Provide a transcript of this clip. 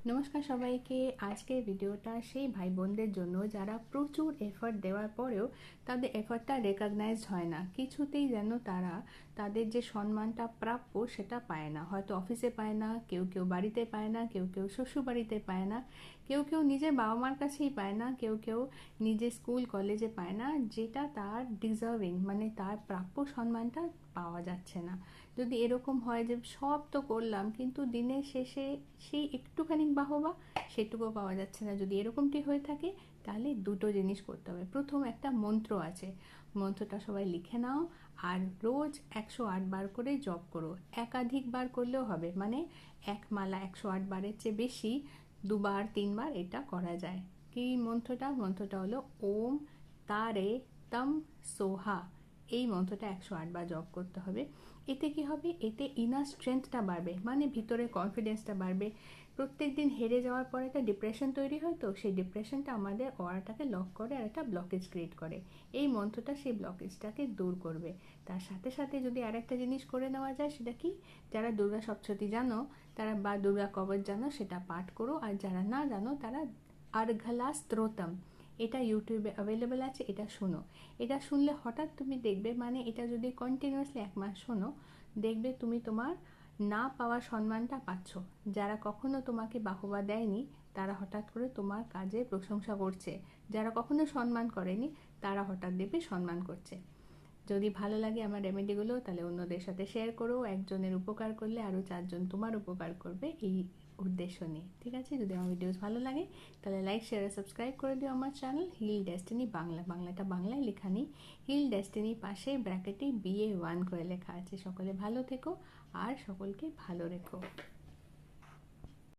নমস্কার সবাইকে। আজকের ভিডিওটা সেই ভাই বোনদের জন্য যারা প্রচুর এফর্ট দেওয়ার পরেও তাদের এফর্টটা রেকগনাইজড হয় না, কিছুতেই যেন তারা তাদের যে সম্মানটা প্রাপ্য সেটা পায় না। হয়তো অফিসে পায় না, কেউ কেউ বাড়িতে পায় না, কেউ কেউ শ্বশুর বাড়িতে পায় না, কেউ কেউ নিজের বাবা মার কাছেই পায় না, কেউ কেউ নিজের স্কুল কলেজে পায় না, যেটা তার ডিজার্ভিং মানে তার প্রাপ্য সম্মানটা পাওয়া যাচ্ছে না। যদি এরকম হয় যে সব তো করলাম কিন্তু দিনের শেষে সেই একটুখানি বাহবা সেটুকুও পাওয়া যাচ্ছে না, যদি এরকমটি হয়ে থাকে তাহলে দুটো জিনিস করতে হবে। প্রথম একটা মন্ত্র আছে, মন্ত্রটা সবাই লিখে নাও আর রোজ 108 বার করে জপ করো। একাধিক বার করলেও হবে, মানে এক মালা 108 বারের চেয়ে বেশি দুবার তিনবার এটা করা যায়। কি মন্ত্রটা হলো ওম তারে তম সোহা। এই মন্ত্রটা 108 বার জপ করতে হবে। এতে কি হবে, এতে ইনার স্ট্রেংথটা বাড়বে, মানে ভিতরে কনফিডেন্সটা বাড়বে। প্রত্যেক দিন হেরে যাওয়ার পরে একটা ডিপ্রেশন তৈরি হয়, তো সেই ডিপ্রেশনটা আমাদের অরাটাকে লক করে আর একটা ব্লকেজ ক্রিয়েট করে। এই মন্ত্রটা সেই ব্লকেজটাকে দূর করবে। তার সাথে সাথে যদি আরেকটা জিনিস করে নেওয়া যায়, সেটা কি, যারা দুর্গা সপ্তশতী জানো তারা বা দুর্গা কবচ জানো সেটা পাঠ করো, আর যারা না জানো তারা আর্ঘলা স্তোত্রম, এটা ইউটিউবে অ্যাভেলেবেল আছে, এটা শোনো। এটা শুনলে হঠাৎ তুমি দেখবে, মানে এটা যদি কন্টিনিউয়াসলি 1 মাস শোনো, দেখবে তুমি তোমার না পাওয়া সম্মানটা পাচ্ছ। যারা কখনো তোমাকে বাহবা দেয়নি তারা হঠাৎ করে তোমার কাজে প্রশংসা করছে, যারা কখনো সম্মান করেনি তারা হঠাৎ দেখবে সম্মান করছে। যদি ভালো লাগে আমার রেমেডিগুলো, তাহলে অন্যদের সাথে শেয়ার করো। একজনের উপকার করলে আরও 4জন তোমার উপকার করবে, এই উদ্দেশ্য নিয়ে। ঠিক আছে, যদি আমার ভিডিওস ভালো লাগে তাহলে লাইক শেয়ার আর সাবস্ক্রাইব করে দিও আমার চ্যানেল হিল ডেস্টিনি বাংলা। বাংলাটা বাংলায় লেখা নেই, হিল ডেস্টিনি পাশে ব্র্যাকেটে BA1 করে লেখা আছে। সকলে ভালো থেকো আর সকলকে ভালো রেখো।